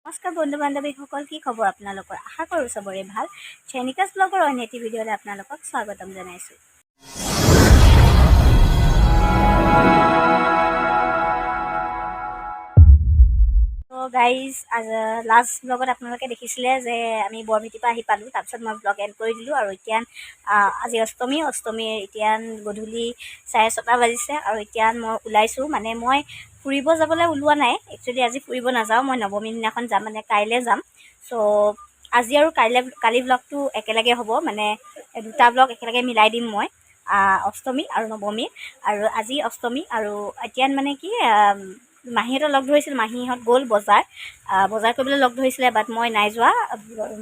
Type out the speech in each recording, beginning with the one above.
নমস্কাৰ বন্ধু বান্ধৱীসকল, কি খবৰ আপোনালোকৰ? আশা কৰোঁ চবৰে ভাল। চেনিকাছ ব্লগৰ অন্য এটি ভিডিঅ'লৈ আপোনালোকক স্বাগতম জনাইছোঁ। তো গাইজ, লাষ্ট ব্লগত আপোনালোকে দেখিছিলে যে আমি বৰভেটিৰ পৰা আহি পালোঁ। তাৰপিছত মই ব্লগ এণ্ড কৰি দিলোঁ আৰু এতিয়া আজি অষ্টমীৰ এতিয়া গধূলি 6:30 বাজিছে আৰু এতিয়া মই ওলাইছোঁ। মানে মই ফুৰিব যাবলৈ ওলোৱা নাই, একচুৱেলি আজি ফুৰিব নাযাওঁ, মই নৱমীৰ দিনাখন যাম, মানে কাইলৈ যাম। চ' আজি আৰু কালি ব্লগটো একেলগে হ'ব, মানে দুটা ব্লগ একেলগে মিলাই দিম মই, অষ্টমী আৰু নৱমী। আৰু আজি অষ্টমী আৰু এতিয়া মানে কি মাহীহঁতক লগ ধৰিছিল, মাহীহঁত গ'ল বজাৰ কৰিবলৈ লগ ধৰিছিলে, বাট মই নাই যোৱা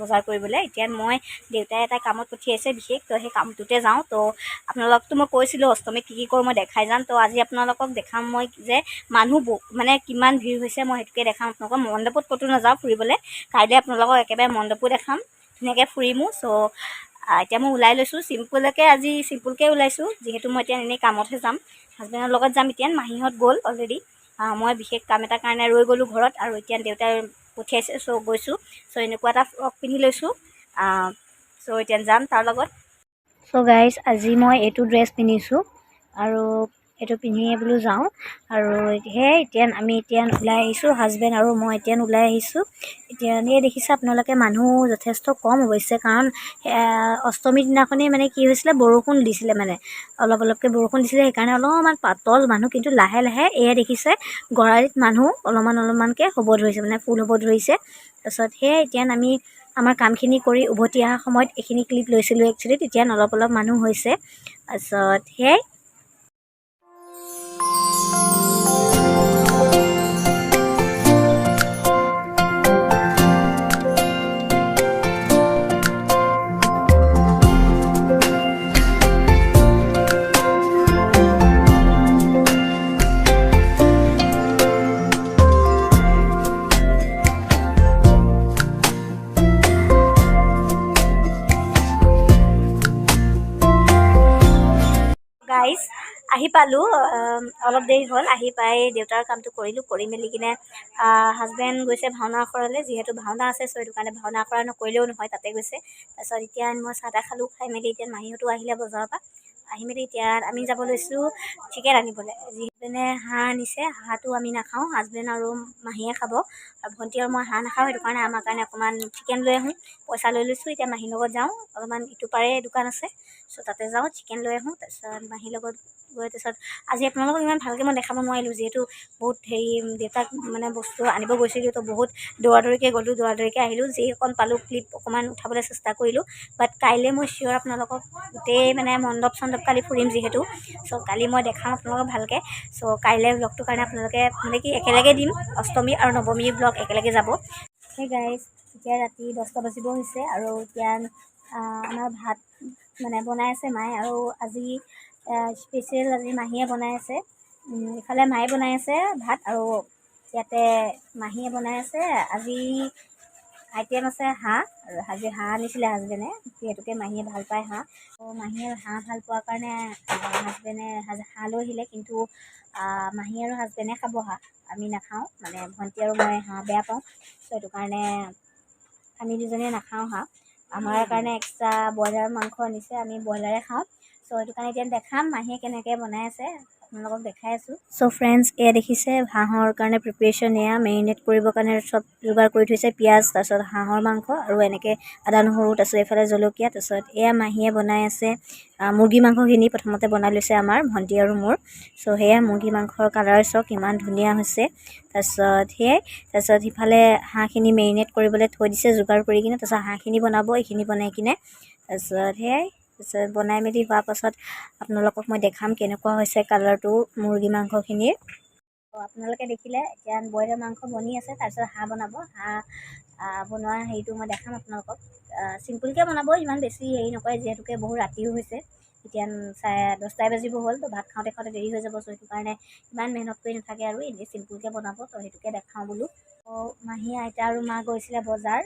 বজাৰ কৰিবলৈ। এতিয়া মই দেউতাই এটা কামত পঠিয়াইছে বিশেষ, তো সেই কামটোতে যাওঁ। তো আপোনালোকতো মই কৈছিলোঁ অষ্টমীত কি কৰোঁ মই দেখাই যাম। তো আজি আপোনালোকক দেখাম মই যে মানুহ মানে কিমান ভিৰ হৈছে, মই সেইটোকে দেখাম আপোনালোকক। মণ্ডপত ক'তো নাযাওঁ ফুৰিবলৈ, কাইলৈ আপোনালোকক একেবাৰে মণ্ডপো দেখাম, ধুনীয়াকৈ ফুৰিমো। চ' এতিয়া মই ওলাই লৈছোঁ আজি চিম্পুলকৈ ওলাইছোঁ, যিহেতু মই এতিয়া এনেই কামতহে যাম, হাজবেণ্ডৰ লগত যাম। এতিয়া মাহীহঁত গ'ল অলৰেডি, মই বিশেষ কাম এটাৰ কাৰণে ৰৈ গ'লোঁ ঘৰত, আৰু এতিয়া দেউতাই পঠিয়াইছে, চ' গৈছোঁ। চ' এনেকুৱা এটা ফ্ৰক পিন্ধি লৈছোঁ, চ' এতিয়া যাম তাৰ লগত। চ' গাইজ, আজি মই এইটো ড্ৰেছ পিন্ধিছোঁ আৰু এইটো পিন্ধিয়ে বোলো যাওঁ। আৰু এতিয়া আমি ওলাই আহিছোঁ, হাজবেণ্ড আৰু মই এতিয়া ওলাই আহিছোঁ। এতিয়া দেখিছে আপোনালোকে, মানুহ যথেষ্ট কম অৱশ্যে, কাৰণ অষ্টমীৰ দিনাখনেই মানে কি হৈছিলে, বৰষুণ দিছিলে, মানে অলপকৈ বৰষুণ দিছিলে, সেইকাৰণে অলপমান পাতল মানুহ, কিন্তু লাহে লাহে এয়া দেখিছে গৰালিত মানুহ অলপমানকৈ হ'ব ধৰিছে, মানে ফুল হ'ব ধৰিছে। তাৰপিছত এতিয়া আমি আমাৰ কামখিনি কৰি উভতি অহাৰ সময়ত এইখিনি ক্লিপ লৈছিলোঁ একচুৱেলি, তেতিয়া অলপ মানুহ হৈছে। তাৰপিছত গাইজ, আহি পালোঁ, অলপ দেৰি হ'ল। আহি পাই দেউতাৰ কামটো কৰিলোঁ, কৰি মেলি কিনে হাজবেণ্ড গৈছে ভাওনা আখৰালৈ, যিহেতু ভাওনা আছে, চ' সেইটো কাৰণে ভাওনা আখৰা নকৰিলেও নহয়, তাতে গৈছে। তাৰপিছত এতিয়া মই চাহ তাহ খালোঁ, খাই মেলি এতিয়া মাহীহঁতো আহিলে বজাৰৰ পৰা, আহি মেলি এতিয়া আমি যাব লৈছোঁ চিকেন আনিবলৈ। যিহেতুনে হাঁহ আনিছে, হাঁহটো আমি নাখাওঁ, হাজবেণ্ড আৰু মাহীয়ে খাব, আৰু ভণ্টি আৰু মই হাঁহ নাখাওঁ, সেইটো কাৰণে আমাৰ কাৰণে অকণমান চিকেন লৈ আহোঁ, পইচা লৈ লৈছোঁ। এতিয়া মাহীৰ লগত যাওঁ, অলপমান ইটো পাৰে দোকান আছে, চ' তাতে যাওঁ, চিকেন লৈ আহোঁ। তাৰপিছত মাহীৰ লগত গৈ, তাৰপিছত আজি আপোনালোকক ইমান ভালকৈ মই দেখাব নোৱাৰিলোঁ, যিহেতু বহুত দেউতাক মানে বস্তু আনিব গৈছিলোঁ, তো বহুত দৌৰাদৌৰিকৈ গ'লোঁ, দৌৰাদৌৰিকৈ আহিলোঁ। যি অকণ পালোঁ ক্লিপ অকণমান উঠাবলৈ চেষ্টা কৰিলোঁ, বাট কাইলৈ মই চিয়'ৰ আপোনালোকক গোটেই মানে মণ্ডপ কালি ফুৰিম যিহেতু, চ' কালি মই দেখাম আপোনালোকক ভালকৈ। চ' কাইলৈ ব্লগটোৰ কাৰণে আপোনালোকে মানে কি একেলগে দিম, অষ্টমী আৰু নৱমীৰ ব্লগ একেলগে যাব। সেই গাইজ, এতিয়া ৰাতি 10টা বাজিব হৈছে, আৰু এতিয়া আমাৰ ভাত মানে বনাই আছে মায়ে, আৰু আজি স্পেচিয়েল আজি মাহীয়ে বনাই আছে। ইফালে মায়ে বনাই আছে ভাত, আৰু ইয়াতে মাহীয়ে বনাই আছে। আজি আইটেম আছে হাঁহ, আৰু আজি হাঁহ আনিছিলে হাজবেণ্ডে, যিহেতুকে মাহীয়ে ভাল পায় হাঁহ। ত' মাহীয়ে হাঁহ ভাল পোৱাৰ কাৰণে হাজবেণ্ডে হাঁহ লৈ আহিলে, কিন্তু মাহী আৰু হাজবেণ্ডে খাব হাঁহ, আমি নাখাওঁ, মানে ভণ্টি আৰু মই হাঁহ বেয়া পাওঁ, চ' সেইটো কাৰণে আমি দুজনীয়ে নাখাওঁ হাঁহ। আমাৰ কাৰণে এক্সট্ৰা ব্ৰইলাৰ মাংস আনিছে, আমি ব্ৰইলাৰে খাওঁ। চ' সেইটো কাৰণে এতিয়া দেখাম মাহীয়ে কেনেকৈ বনাই আছে, আপোনালোকক দেখাই আছোঁ। চ' ফ্ৰেণ্ডছ, এয়া দেখিছে হাঁহৰ কাৰণে প্ৰিপেৰেশ্যন, এয়া মেৰিনেট কৰিবৰ কাৰণে চব যোগাৰ কৰি থৈছে, পিঁয়াজ, তাৰপিছত হাঁহৰ মাংস, আৰু এনেকৈ আদা নহৰু, তাৰপিছত এইফালে জলকীয়া। তাৰপিছত এয়া মাহীয়ে বনাই আছে মুৰ্গী মাংসখিনি, প্ৰথমতে বনাই লৈছে আমাৰ ভণ্টি আৰু মোৰ। চ' সেয়া মুৰ্গী মাংসৰ কালাৰ চাওক ইমান ধুনীয়া হৈছে। তাৰপিছত সিফালে হাঁহখিনি মেৰিনেট কৰিবলৈ থৈ দিছে যোগাৰ কৰি কিনে, তাৰপিছত হাঁহখিনি বনাব, এইখিনি বনাই কিনে, তাৰপিছত বনাই মেলি হোৱাৰ পাছত আপোনালোকক মই দেখাম কেনেকুৱা হৈছে কালাৰটো মুৰ্গী মাংসখিনিৰ। আপোনালোকে দেখিলে, এতিয়া ব্ৰইলাৰ মাংস বনি আছে, তাৰপিছত হাঁহ বনাব। হাঁহ বনোৱা হেৰিটো মই দেখাম আপোনালোকক। চিম্পুলকৈ বনাব, ইমান বেছি হেৰি নকৰে, যিহেতুকে বহুত ৰাতিও হৈছে, এতিয়া 10:30 বাজিব হ'ল, তো ভাত খাওঁতে খাওঁতে দেৰি হৈ যাব, চ' সেইটো কাৰণে ইমান মেহনত কৰি নাথাকে, আৰু এনেই চিম্পুলকৈ বনাব, তো সেইটোকে দেখাওঁ বোলো। মাহী, আইতা আৰু মা গৈছিলে বজাৰ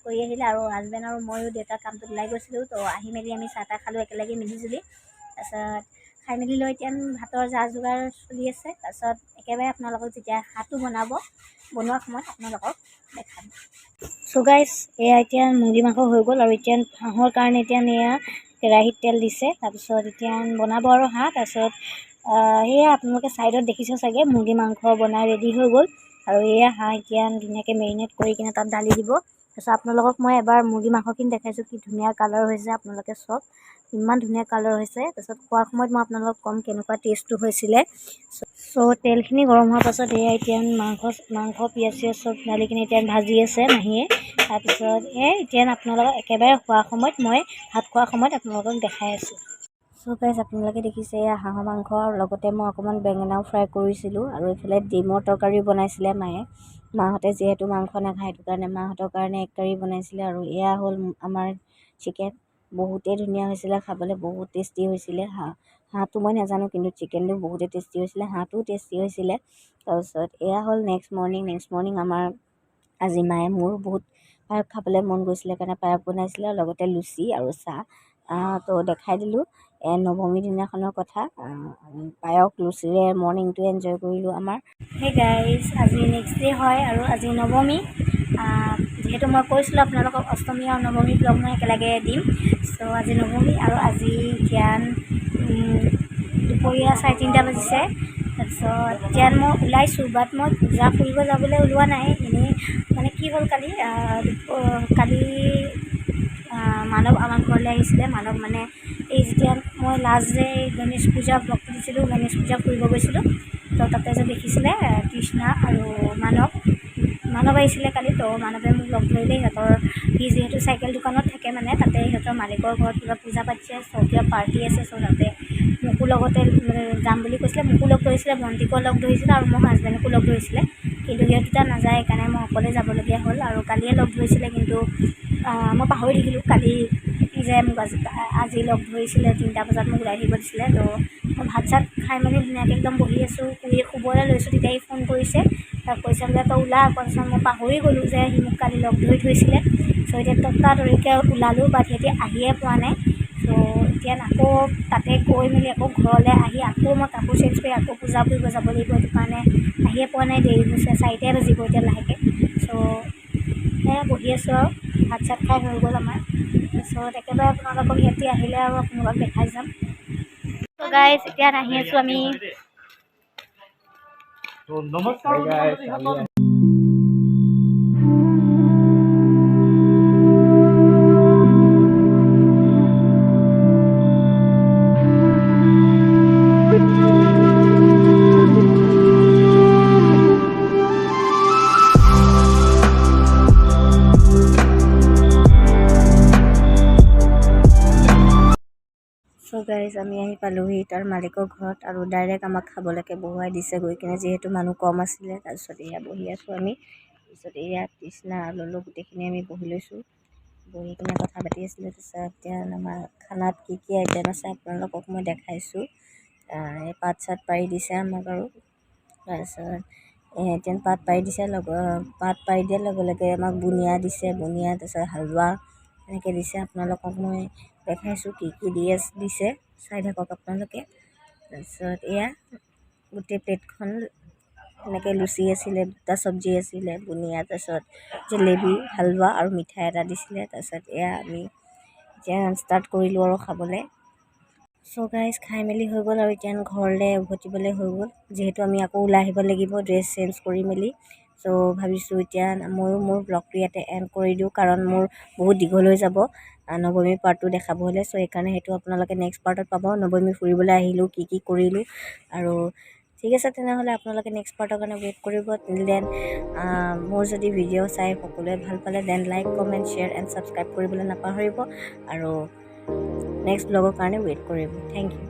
কৰি আহিলে, আৰু হাজবেণ্ড আৰু ময়ো দেউতাৰ কামটোত ওলাই গৈছিলোঁ। তো আহি মেলি আমি চাহ তাহ খালোঁ একেলগে মিলিজুলি, তাৰপিছত খাই মেলি লৈ এতিয়া ভাতৰ যা যোগাৰ চলি আছে। তাৰপিছত একেবাৰে আপোনালোকক যেতিয়া হাঁহটো বনোৱাৰ সময়ত আপোনালোকক দেখাম। চ' গাইজ এয়া এতিয়া মুৰ্গী মাংস হৈ গ'ল আৰু এতিয়া হাঁহৰ কাৰণে এতিয়া এয়া কেৰাহীত তেল দিছে, তাৰপিছত এতিয়া বনাব আৰু হাঁহ। তাৰপিছত সেয়া আপোনালোকে ছাইডত দেখিছে চাগে মুৰ্গী মাংস বনাই ৰেডি হৈ গ'ল আৰু এয়া হাঁহ এতিয়া ধুনীয়াকৈ মেৰিনেট কৰি কিনে তাত দালি দিব। তাৰপিছত আপোনালোকক মই এবাৰ মুৰ্গী মাংসখিনি দেখাইছোঁ, কি ধুনীয়া কালাৰ হৈছে, আপোনালোকে চাওক ইমান ধুনীয়া কালাৰ হৈছে। তাৰপিছত খোৱাৰ সময়ত মই আপোনালোকক ক'ম কেনেকুৱা টেষ্টটো হৈছিলে। চ' তেলখিনি গৰম হোৱাৰ পাছত এয়া এতিয়া মাংস পিঁয়াজ চিয়াজ চব ঢালি কিনে এতিয়া ভাজি আছে মাহীয়ে। তাৰপিছত এতিয়া আপোনালোকক একেবাৰে খোৱাৰ সময়ত মই ভাত খোৱাৰ সময়ত আপোনালোকক দেখাই আছোঁ। চ' গাইজ আপোনালোকে দেখিছে এয়া হাঁহৰ মাংস আৰু লগতে মই অকণমান বেঙেনাও ফ্ৰাই কৰিছিলোঁ আৰু এইফালে ডিমৰ তৰকাৰীও বনাইছিলে মায়ে। মাহঁতে যিহেতু মাংস নাখায় সেইটো কাৰণে মাহঁতৰ কাৰণে এগ কাৰী বনাইছিলে আৰু এয়া হ'ল আমাৰ চিকেন। বহুতেই ধুনীয়া হৈছিলে খাবলৈ, বহুত টেষ্টি হৈছিলে। হাঁহটো মই নাজানো কিন্তু চিকেনটো বহুতেই টেষ্টি হৈছিলে, হাঁহটোও টেষ্টি হৈছিলে। তাৰপিছত এয়া হ'ল নেক্সট মৰ্ণিং আমাৰ আজি মায়ে মোৰ বহুত পায়স খাবলৈ মন গৈছিলে কাৰণে পায়স বনাইছিলে আৰু লগতে লুচি আৰু চাহ। তো দেখাই দিলোঁ নৱমী দিনাখনৰ কথা। পায়স লুচিৰে মৰ্ণিংটো এনজয় কৰিলোঁ আমাৰ। সেই গাইজ আজি নেক্সট ডে হয় আৰু আজি নৱমী। যিহেতু মই কৈছিলোঁ আপোনালোকক অষ্টমী আৰু নৱমী ব্লগ মই একেলগে দিম। চ' আজি নৱমী আৰু আজি এতিয়া দুপৰীয়া 3:30 বাজিছে। তাৰপিছত এতিয়া মই ওলাইছোঁ, বাট মই পূজা ফুৰিব যাবলৈ ওলোৱা নাই। এনেই মানে কি হ'ল কালি মানৱ আমাৰ ঘৰলৈ আহিছিলে। মানৱ মানে এই যেতিয়া মই লাষ্ট যে গণেশ পূজা ব্লগটো দিছিলোঁ, গণেশ পূজা ফুৰিব গৈছিলোঁ, তো তাতে যে দেখিছিলে তৃষ্ণা আৰু মানৱ আহিছিলে কালি। তো মানৱে মোক লগ ধৰিলে, সি যিহেতু চাইকেল দোকানত থাকে মানে তাতে সিহঁতৰ মালিকৰ ঘৰত কিবা পূজা পাতিছে, চ' কিবা পাৰ্টি আছে, চ' তাতে মোকো লগতে যাম বুলি কৈছিলে। মোকো লগ ধৰিছিলে, ভণ্টিকো লগ ধৰিছিলে আৰু মোৰ হাজবেণ্ডকো লগ ধৰিছিলে, কিন্তু সিহঁত দুটা নাযায়, সেইকাৰণে মই অকলে যাবলগীয়া হ'ল। আৰু কালিয়ে লগ ধৰিছিলে কিন্তু মই পাহৰি থাকিলোঁ কালি যে মোক আজি লগ ধৰিছিলে 3টা বজাত মোক ওলাই আহিব দিছিলে। তো মই ভাত চাত খাই মেলি ধুনীয়াকৈ একদম বহি আছোঁ, শুবলৈ লৈছোঁ, তেতিয়া সি ফোন কৰিছে। তাক কৈছে বোলে তই ওলা আকৌ। তাৰপিছত মই পাহৰি গ'লোঁ যে সি মোক কালি লগ ধৰি থৈছিলে। চ' এতিয়া তড়িকৈ ওলালোঁ, বাট সিহঁতি আহিয়ে পোৱা নাই। চ' এতিয়া আকৌ তাতে গৈ মেলি আকৌ ঘৰলৈ আহি আকৌ মই কাপোৰ চেঞ্জ কৰি আকৌ পূজা ফুৰিব যাব লাগিব, সেইটো কাৰণে আহিয়ে পোৱা নাই, দেৰি হৈছে, 4টাই বাজিব এতিয়া লাহেকৈ। চ' সেয়া বহি আছোঁ আৰু ভাত চাত খাই হৈ গ'ল আমাৰ। তাৰপিছত একেবাৰে আপোনালোকক সিহঁতি আহিলে আৰু আপোনালোকক দেখাই যাম। ত' গাইজ এতিয়া আহি আছোঁ আমি। নমস্কাৰ। চ' গাইজ আমি আহি পালোহি তাৰ মালিকৰ ঘৰত আৰু ডাইৰেক্ট আমাক খাবলৈকে বহুৱাই দিছে গৈ কিনে, যিহেতু মানুহ কম আছিলে। তাৰপিছত এয়া বহি আছোঁ আমি। তাৰপিছত এয়া তৃষ্ণা ল'লোঁ, গোটেইখিনি আমি বহি লৈছোঁ, বহি কিনে কথা পাতি আছিলোঁ। তাৰপিছত এতিয়া আমাৰ খানাত কি কি আইটেম আছে আপোনালোকক মই দেখাইছোঁ। এই পাত চাত পাৰি দিছে আমাক আৰু তাৰপিছত এতিয়া পাত পাৰি দিছে, পাত পাৰি দিয়াৰ লগে লগে আমাক বুনিয়া দিছে, তাৰপিছত হালোৱা এনেকৈ দিছে। আপোনালোকক মই দেখাইছোঁ কি কি দিছে, চাই থাকক আপোনালোকে। তাৰপিছত এয়া গোটেই প্লেটখন এনেকৈ লুচি আছিলে, 2টা চব্জি আছিলে, বুনিয়া, তাৰপিছত জেলেবি, হালোৱা আৰু মিঠাই এটা দিছিলে। তাৰপিছত এয়া আমি এতিয়া ষ্টাৰ্ট কৰিলোঁ আৰু খাবলৈ। চ' গাইজ খাই মেলি হৈ গ'ল আৰু এতিয়া ঘৰলৈ উভতিবলৈ হৈ গ'ল, যিহেতু আমি আকৌ ওলাই আহিব লাগিব ড্ৰেছ চেঞ্জ কৰি মেলি। চ' ভাবিছোঁ এতিয়া ময়ো মোৰ ব্লগটো ইয়াতে এণ্ড কৰি দিওঁ, কাৰণ মোৰ বহুত দীঘল হৈ যাব নৱমী পাৰ্টটো দেখাব হ'লে। চ' সেইকাৰণে সেইটো আপোনালোকে নেক্সট পাৰ্টত পাব, নৱমী ফুৰিবলৈ আহিলোঁ, কি কি কৰিলোঁ। আৰু ঠিক আছে তেনেহ'লে আপোনালোকে নেক্সট পাৰ্টৰ কাৰণে ৱেইট কৰিব। দেন মোৰ যদি ভিডিঅ' চাই সকলোৱে ভাল পালে then like comment share and subscribe কৰিবলৈ নাপাহৰিব আৰু নেক্সট ব্লগৰ কাৰণে ৱেইট কৰিব। Thank U.